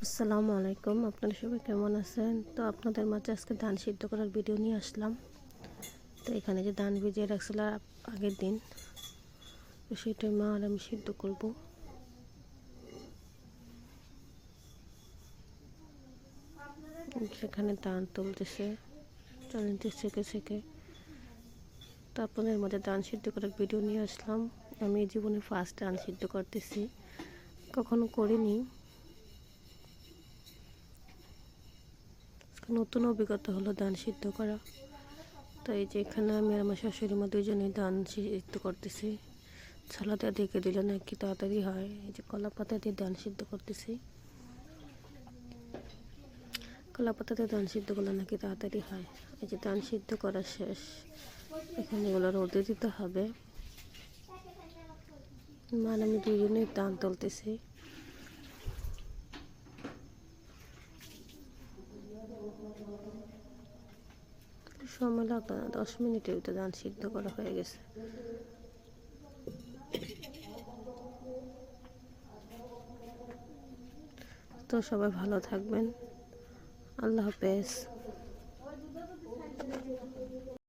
আসসালামু আলাইকুম, আপনারা সবাই কেমন আছেন? তো আপনাদের মাঝে আজকে ধান সিদ্ধ করার ভিডিও নিয়ে আসলাম। তো এখানে যে ধান ভিজিয়ে রাখছিলাম আগের দিন, তো সেটাই মা আর আমি সিদ্ধ করব। সেখানে ধান তুলতেছে, চালাতে ছেঁকে ছেঁকে। তো আপনাদের মাঝে ধান সিদ্ধ করার ভিডিও নিয়ে আসলাম। আমি এই জীবনে ফার্স্ট ধান সিদ্ধ করতেছি, কখনো করিনি। নতুন অভিজ্ঞতা হলো ধান সিদ্ধ করা। তো এই যে এখানে আমি আর আমার শাশুড়ি মা দুজনেই ধান সিদ্ধ করতেছি। ছালাতে ঢেকে দিলে নাকি তাড়াতাড়ি হয়। এই যে কলা পাতা দিয়ে ধান সিদ্ধ করতেছি। কলা পাতাতে ধান সিদ্ধ করলে নাকি তাড়াতাড়ি হয়। এই যে ধান সিদ্ধ করা শেষ, এখানে এগুলো রোদে দিতে হবে। মানে আমি দুজনেই ধান তুলতেছি। সময় লাগতো না, 10 মিনিটের ভিতরে ধান সিদ্ধ করা হয়ে গেছে। তো সবাই ভালো থাকবেন। আল্লাহ হাফেজ।